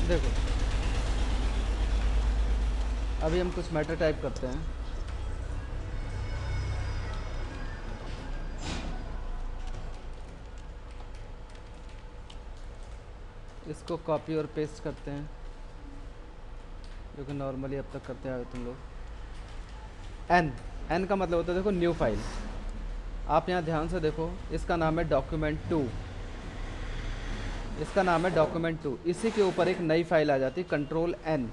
देखो अभी हम कुछ मैटर टाइप करते हैं। इसको कॉपी और पेस्ट करते हैं, जो कि नॉर्मली अब तक करते आए हो तुम लोग। एन, एन का मतलब होता है देखो न्यू फाइल। आप यहाँ ध्यान से देखो, इसका नाम है डॉक्यूमेंट 2, इसका नाम है डॉक्यूमेंट 2। इसी के ऊपर एक नई फाइल आ जाती है कंट्रोल एन।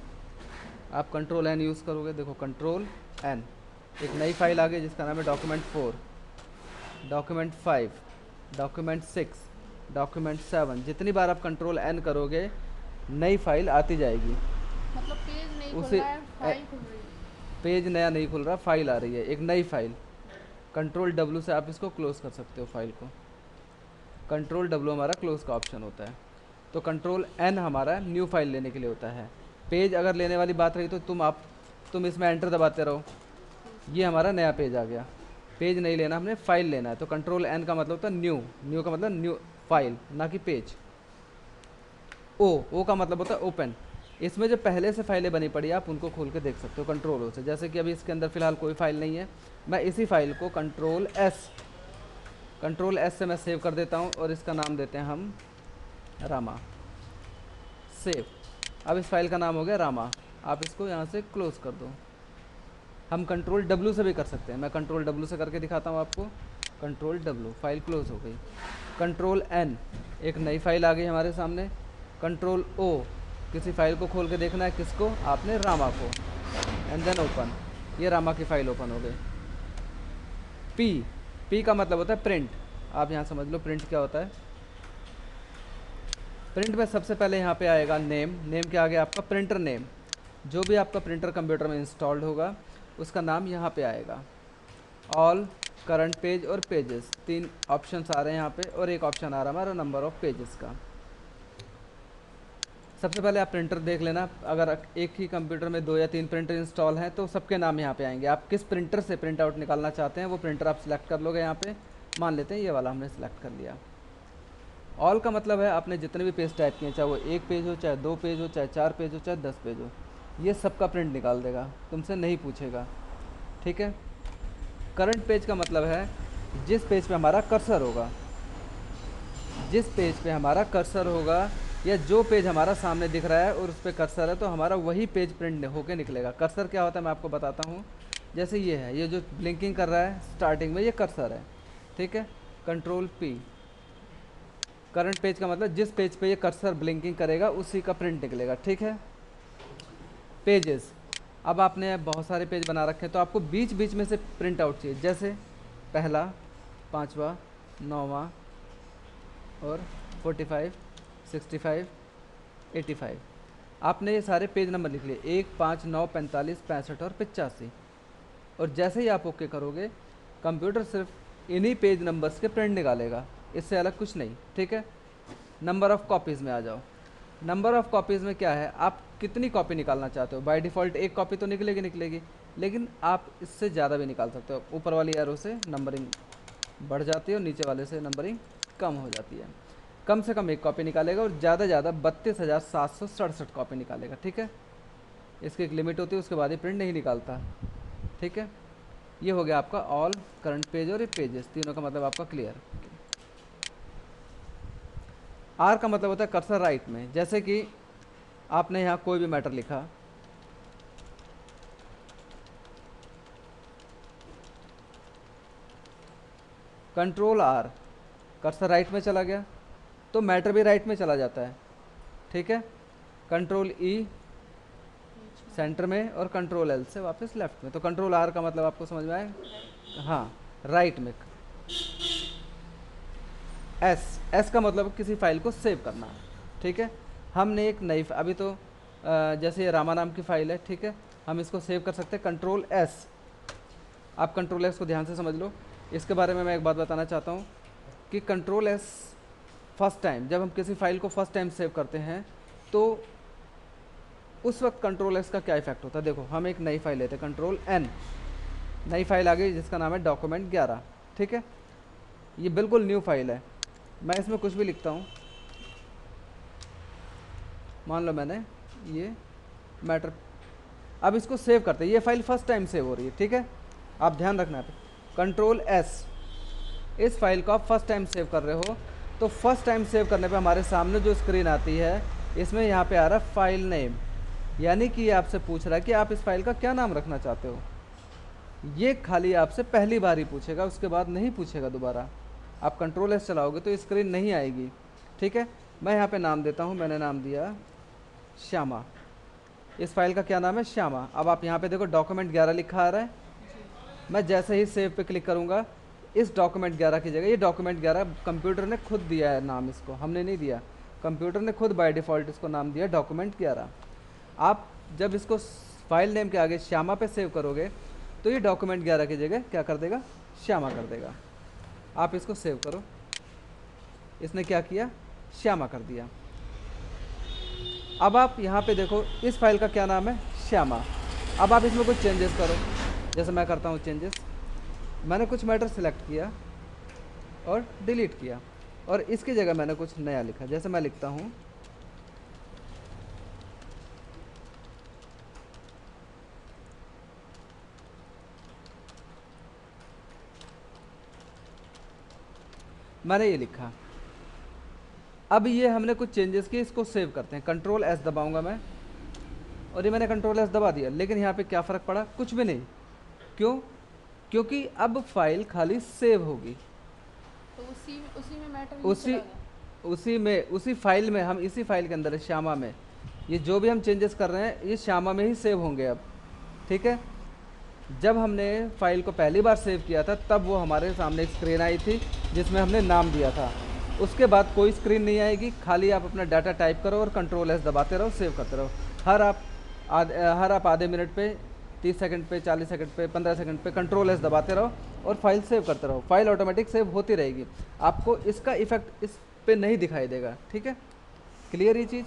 आप कंट्रोल एन यूज़ करोगे, देखो कंट्रोल एन, एक नई फाइल आ गई जिसका नाम है डॉक्यूमेंट 4, डॉक्यूमेंट 5, डॉक्यूमेंट 6, डॉक्यूमेंट 7। जितनी बार आप कंट्रोल एन करोगे नई फाइल आती जाएगी। मतलब पेज नहीं खुल उसे रहा है, फाइल खुल रही है। पेज नया नहीं खुल रहा, फाइल आ रही है, एक नई फाइल। कंट्रोल डब्ल्यू से आप इसको क्लोज कर सकते हो फाइल को। कंट्रोल डब्ल्यू हमारा क्लोज का ऑप्शन होता है। तो कंट्रोल एन हमारा न्यू फाइल लेने के लिए होता है। पेज अगर लेने वाली बात रही तो तुम इसमें एंटर दबाते रहो, ये हमारा नया पेज आ गया। पेज नहीं लेना, हमने फाइल लेना है। तो कंट्रोल एन का मतलब होता है न्यू, न्यू का मतलब न्यू फाइल, ना कि पेज। ओ का मतलब होता है ओपन। इसमें जो पहले से फाइलें बनी पड़ी है आप उनको खोल के देख सकते हो कंट्रोल ओ से। जैसे कि अभी इसके अंदर फ़िलहाल कोई फाइल नहीं है, मैं इसी फाइल को कंट्रोल एस से मैं सेव कर देता हूँ और इसका नाम देते हैं हम रामा। सेव। अब इस फाइल का नाम हो गया रामा। आप इसको यहाँ से क्लोज़ कर दो। हम कंट्रोल डब्ल्यू से भी कर सकते हैं, मैं कंट्रोल डब्ल्यू से करके दिखाता हूँ आपको। कंट्रोल डब्ल्यू, फाइल क्लोज हो गई। कंट्रोल एन, एक नई फाइल आ गई हमारे सामने। कंट्रोल ओ, किसी फाइल को खोल के देखना है, किसको, आपने रामा को, एंड देन ओपन, ये रामा की फाइल ओपन हो गई। पी, पी का मतलब होता है प्रिंट। आप यहाँ समझ लो प्रिंट क्या होता है। प्रिंट में सबसे पहले यहाँ पे आएगा नेम। नेम क्या आ गया आपका, प्रिंटर नेम। जो भी आपका प्रिंटर कंप्यूटर में इंस्टॉल्ड होगा उसका नाम यहाँ पे आएगा। ऑल, करंट पेज और पेजेस, 3 ऑप्शंस आ रहे हैं यहाँ पे, और एक ऑप्शन आ रहा है हमारा नंबर ऑफ पेजेस का। सबसे पहले आप प्रिंटर देख लेना, अगर एक ही कंप्यूटर में 2 या 3 प्रिंटर इंस्टॉल हैं तो सबके नाम यहाँ पे आएंगे। आप किस प्रिंटर से प्रिंट आउट निकालना चाहते हैं वो प्रिंटर आप सिलेक्ट कर लोगे यहाँ पे। मान लेते हैं ये वाला हमने सिलेक्ट कर लिया। ऑल का मतलब है आपने जितने भी पेज टाइप किए, चाहे वो 1 पेज हो, चाहे 2 पेज हो, चाहे 4 पेज हो, चाहे 10 पेज हो, ये सबका प्रिंट निकाल देगा, तुमसे नहीं पूछेगा। ठीक है। करंट पेज का मतलब है जिस पेज पे हमारा कर्सर होगा, जिस पेज पे हमारा कर्सर होगा, या जो पेज हमारा सामने दिख रहा है और उस पर कर्सर है तो हमारा वही पेज प्रिंट होके निकलेगा। कर्सर क्या होता है मैं आपको बताता हूँ। जैसे ये है, ये जो ब्लिंकिंग कर रहा है स्टार्टिंग में, ये कर्सर है। ठीक है। कंट्रोल पी, करंट पेज का मतलब जिस पेज पे ये कर्सर ब्लिंकिंग करेगा उसी का प्रिंट निकलेगा। ठीक है। पेजेस, अब आपने बहुत सारे पेज बना रखे हैं तो आपको बीच बीच में से प्रिंट आउट चाहिए, जैसे पहला, 5वां, 9वां और 45, 65, 85। आपने ये सारे पेज नंबर लिख लिए, 1, 5, 9, 45, 65 और 85। और जैसे ही आप ओके करोगे कंप्यूटर सिर्फ इन्हीं पेज नंबर्स के प्रिंट निकालेगा, इससे अलग कुछ नहीं। ठीक है। नंबर ऑफ़ कॉपीज़ में आ जाओ। नंबर ऑफ़ कॉपीज़ में क्या है, आप कितनी कॉपी निकालना चाहते हो। बाय डिफ़ॉल्ट एक कॉपी तो निकलेगी, लेकिन आप इससे ज़्यादा भी निकाल सकते हो। ऊपर वाली एरो से नंबरिंग बढ़ जाती है और नीचे वाले से नंबरिंग कम हो जाती है। कम से कम एक कॉपी निकालेगा और ज़्यादा ज़्यादा 32,767 कॉपी निकालेगा। ठीक है। इसकी एक लिमिट होती है, उसके बाद ही प्रिंट नहीं निकालता। ठीक है। ये हो गया आपका ऑल, करंट पेज और ये पेजेस, तीनों का मतलब आपका क्लियर। आर का मतलब होता है कर्सर राइट में। जैसे कि आपने यहाँ कोई भी मैटर लिखा, कंट्रोल आर, कर्सर राइट में चला गया तो मैटर भी राइट में चला जाता है। ठीक है। कंट्रोल ई सेंटर में और कंट्रोल एल से वापस लेफ्ट में। तो कंट्रोल आर का मतलब आपको समझ में आए। हाँ, राइट में। एस का मतलब किसी फाइल को सेव करना। ठीक है। हमने एक नई अभी तो जैसे ये रामा नाम की फ़ाइल है। ठीक है। हम इसको सेव कर सकते हैं कंट्रोल एस। आप कंट्रोल एस को ध्यान से समझ लो। इसके बारे में मैं एक बात बताना चाहता हूँ कि कंट्रोल एस फर्स्ट टाइम, जब हम किसी फाइल को फर्स्ट टाइम सेव करते हैं तो उस वक्त कंट्रोल एस का क्या इफेक्ट होता है। देखो हम एक नई फाइल लेते हैं, कंट्रोल एन, नई फाइल आ गई जिसका नाम है डॉक्यूमेंट 11। ठीक है। ये बिल्कुल न्यू फाइल है। मैं इसमें कुछ भी लिखता हूँ, मान लो मैंने ये मैटर, अब इसको सेव करते हैं। ये फाइल फर्स्ट टाइम सेव हो रही है, ठीक है, आप ध्यान रखना है। कंट्रोल एस, इस फाइल को आप फर्स्ट टाइम सेव कर रहे हो, तो फर्स्ट टाइम सेव करने पे हमारे सामने जो स्क्रीन आती है इसमें यहाँ पे आ रहा है फाइल नेम, यानी कि ये आपसे पूछ रहा है कि आप इस फाइल का क्या नाम रखना चाहते हो। ये खाली आपसे पहली बार ही पूछेगा, उसके बाद नहीं पूछेगा दोबारा। आप कंट्रोल एस चलाओगे तो स्क्रीन नहीं आएगी, ठीक है। मैं यहाँ पे नाम देता हूँ, मैंने नाम दिया श्यामा। इस फाइल का क्या नाम है? श्यामा। अब आप यहाँ पे देखो डॉक्यूमेंट 11 लिखा आ रहा है। मैं जैसे ही सेव पे क्लिक करूँगा, इस डॉक्यूमेंट 11 की जगह, ये डॉक्यूमेंट 11 कंप्यूटर ने खुद दिया है नाम, इसको हमने नहीं दिया, कंप्यूटर ने खुद बाय डिफ़ॉल्ट इसको नाम दिया डॉक्यूमेंट 11। आप जब इसको फाइल नेम के आगे श्यामा पे सेव करोगे तो ये डॉक्यूमेंट 11 की जगह क्या कर देगा? श्यामा कर देगा। आप इसको सेव करो, इसने क्या किया? श्यामा कर दिया। अब आप यहाँ पे देखो इस फाइल का क्या नाम है? श्यामा। अब आप इसमें कुछ चेंजेस करो, जैसे मैं करता हूँ चेंजेस। मैंने कुछ मैटर सेलेक्ट किया और डिलीट किया, और इसकी जगह मैंने कुछ नया लिखा, जैसे मैं लिखता हूँ मैंने ये लिखा। अब ये हमने कुछ चेंजेस किए, इसको सेव करते हैं। कंट्रोल एस दबाऊंगा मैं, और ये मैंने कंट्रोल एस दबा दिया, लेकिन यहाँ पे क्या फ़र्क पड़ा? कुछ भी नहीं। क्यों? क्योंकि अब फाइल खाली सेव होगी, तो उसी में मैटर उसी उसी फाइल में, हम इसी फाइल के अंदर है श्यामा में, ये जो भी हम चेंजेस कर रहे हैं ये श्यामा में ही सेव होंगे अब, ठीक है। जब हमने फाइल को पहली बार सेव किया था तब वो हमारे सामने एक स्क्रीन आई थी जिसमें हमने नाम दिया था। उसके बाद कोई स्क्रीन नहीं आएगी, खाली आप अपना डाटा टाइप करो और कंट्रोल एस दबाते रहो, सेव करते रहो। हर आप आधे मिनट पे, 30 सेकंड पे, 40 सेकंड पे, 15 सेकंड पे कंट्रोल एस दबाते रहो और फाइल सेव करते रहो। फाइल ऑटोमेटिक सेव होती रहेगी, आपको इसका इफेक्ट इस पे नहीं दिखाई देगा, ठीक है। क्लियर ये चीज़?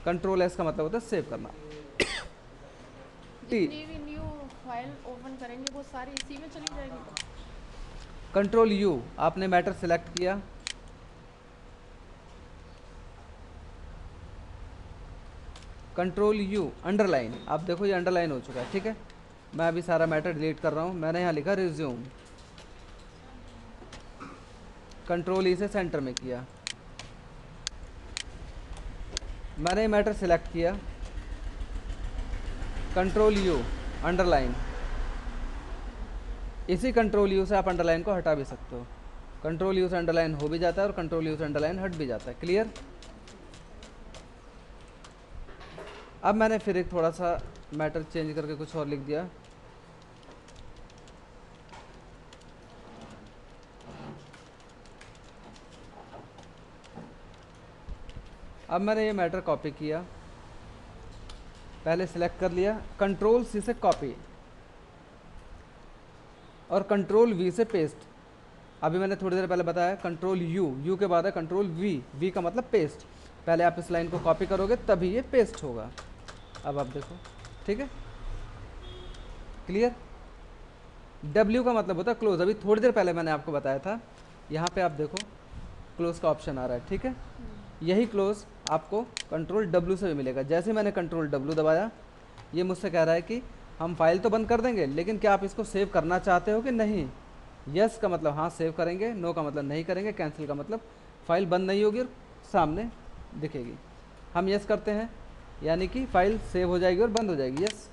कंट्रोल एस का मतलब होता है सेव करना। जितनी भी न्यू फाइल ओपन करेंगे वो सारी इसी में चली जाएगी। कंट्रोल यू, आपने मैटर सेलेक्ट किया, कंट्रोल यू अंडरलाइन, आप देखो ये अंडरलाइन हो चुका है, ठीक है। मैं अभी सारा मैटर डिलीट कर रहा हूँ। मैंने यहाँ लिखा रिज्यूम, कंट्रोल ई से सेंटर में किया। मैंने ये मैटर सेलेक्ट किया, कंट्रोल यू अंडरलाइन। इसी कंट्रोल यू से आप अंडरलाइन को हटा भी सकते हो। कंट्रोल यू से अंडरलाइन हो भी जाता है और कंट्रोल यू से अंडरलाइन हट भी जाता है। क्लियर? अब मैंने फिर एक थोड़ा सा मैटर चेंज करके कुछ और लिख दिया। अब मैंने ये मैटर कॉपी किया, पहले सिलेक्ट कर लिया, कंट्रोल सी से कॉपी और कंट्रोल वी से पेस्ट। अभी मैंने थोड़ी देर पहले बताया कंट्रोल यू के बाद है कंट्रोल वी का मतलब पेस्ट। पहले आप इस लाइन को कॉपी करोगे तभी ये पेस्ट होगा। अब आप देखो, ठीक है, क्लियर? डब्ल्यू का मतलब होता है क्लोज। अभी थोड़ी देर पहले मैंने आपको बताया था, यहाँ पे आप देखो क्लोज का ऑप्शन आ रहा है, ठीक है। यही क्लोज आपको कंट्रोल डब्ल्यू से भी मिलेगा। जैसे मैंने कंट्रोल डब्ल्यू दबाया, ये मुझसे कह रहा है कि हम फाइल तो बंद कर देंगे, लेकिन क्या आप इसको सेव करना चाहते हो कि नहीं? यस का मतलब हाँ सेव करेंगे, नो का मतलब नहीं करेंगे, कैंसिल का मतलब फाइल बंद नहीं होगी और सामने दिखेगी। हम यस करते हैं, यानी कि फाइल सेव हो जाएगी और बंद हो जाएगी। यस,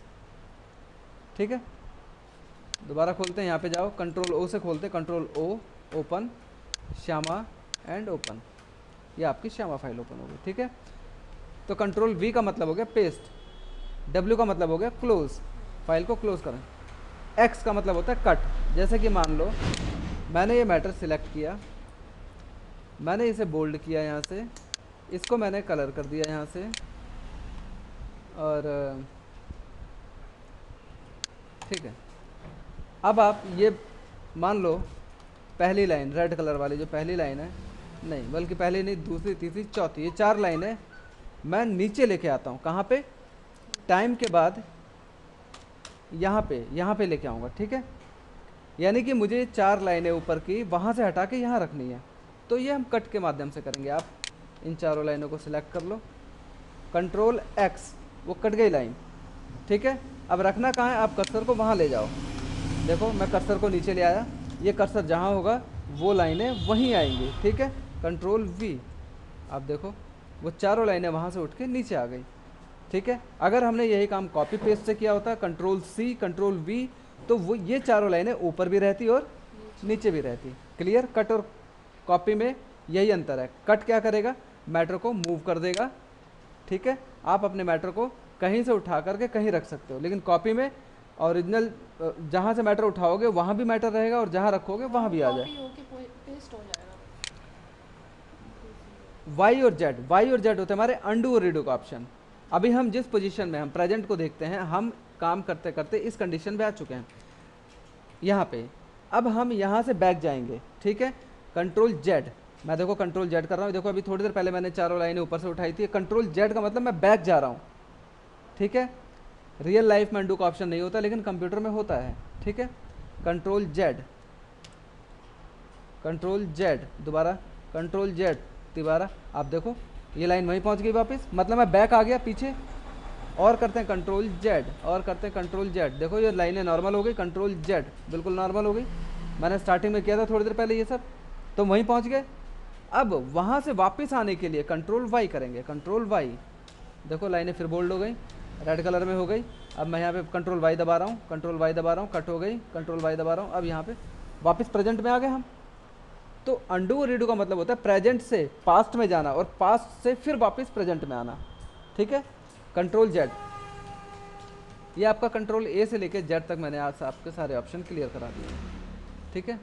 ठीक है। दोबारा खोलते हैं, यहाँ पे जाओ, कंट्रोल ओ से खोलते हैं, कंट्रोल ओ, ओपन श्यामा एंड ओपन, ये आपकी श्यामा फाइल ओपन होगी, ठीक है। तो कंट्रोल वी का मतलब हो गया पेस्ट, डब्ल्यू का मतलब हो गया क्लोज, फाइल को क्लोज करें। एक्स का मतलब होता है कट। जैसे कि मान लो मैंने ये मैटर सिलेक्ट किया, मैंने इसे बोल्ड किया यहाँ से, इसको मैंने कलर कर दिया यहाँ से, और ठीक है। अब आप ये मान लो पहली लाइन रेड कलर वाली, जो पहली लाइन है, नहीं बल्कि पहली नहीं, दूसरी, तीसरी, चौथी, ये 4 लाइनें मैं नीचे लेके आता हूँ। कहाँ पे? टाइम के बाद यहाँ पे लेके आऊँगा, ठीक है। यानी कि मुझे 4 लाइनें ऊपर की वहाँ से हटा के यहाँ रखनी है, तो ये हम कट के माध्यम से करेंगे। आप इन चारों लाइनों को सिलेक्ट कर लो, कंट्रोल एक्स, वो कट गई लाइन, ठीक है। अब रखना कहाँ है, आप कर्सर को वहाँ ले जाओ। देखो मैं कर्सर को नीचे ले आया, ये कर्सर जहाँ होगा वो लाइनें वहीं आएंगी, ठीक है। कंट्रोल वी, आप देखो वो चारों लाइनें वहाँ से उठ के नीचे आ गई, ठीक है। अगर हमने यही काम कॉपी पेस्ट से किया होता, कंट्रोल सी कंट्रोल वी, तो वो ये चारों लाइनें ऊपर भी रहती और नीचे भी रहती। क्लियर। कट और कॉपी में यही अंतर है, कट क्या करेगा, मैटर को मूव कर देगा, ठीक है। आप अपने मैटर को कहीं से उठा करके कहीं रख सकते हो, लेकिन कॉपी में ओरिजिनल जहाँ से मैटर उठाओगे वहाँ भी मैटर रहेगा और जहाँ रखोगे वहाँ भी आ जाए। कॉपी होके पेस्ट हो जाएगा। वाई और जेड होते हैं हमारे अंडू और रीडू का ऑप्शन। अभी हम जिस पोजीशन में हम प्रेजेंट को देखते हैं, हम काम करते करते इस कंडीशन पे आ चुके हैं यहाँ पे। अब हम यहाँ से बैक जाएंगे, ठीक है। कंट्रोल जेड, मैं देखो कंट्रोल जेड कर रहा हूँ, देखो अभी थोड़ी देर पहले मैंने चारों लाइनें ऊपर से उठाई थी। कंट्रोल जेड का मतलब मैं बैक जा रहा हूँ, ठीक है। रियल लाइफ में अंडू का ऑप्शन नहीं होता, लेकिन कंप्यूटर में होता है, ठीक है। कंट्रोल जेड, कंट्रोल जेड दोबारा, कंट्रोल जेड दोबारा, आप देखो ये लाइन वहीं पहुंच गई वापस, मतलब मैं बैक आ गया पीछे। और करते हैं कंट्रोल जेड, और करते हैं कंट्रोल जेड, देखो ये लाइनें नॉर्मल हो गई, कंट्रोल जेड बिल्कुल नॉर्मल हो गई। मैंने स्टार्टिंग में किया था थोड़ी देर पहले ये सब, तो वहीं पहुंच गए। अब वहाँ से वापस आने के लिए कंट्रोल वाई करेंगे, कंट्रोल वाई, देखो लाइनें फिर बोल्ड हो गई, रेड कलर में हो गई। अब मैं यहाँ पे कंट्रोल वाई दबा रहा हूँ, कंट्रोल वाई दबा रहा हूँ, कट हो गई, कंट्रोल वाई दबा रहा हूँ, अब यहाँ पे वापस प्रेजेंट में आ गए हम। तो अंडू और रीडू का मतलब होता है प्रेजेंट से पास्ट में जाना और पास्ट से फिर वापस प्रेजेंट में आना, ठीक है। कंट्रोल जेड, ये आपका कंट्रोल ए से लेके जेड तक मैंने आज आपके सारे ऑप्शन क्लियर करा दिए, ठीक है।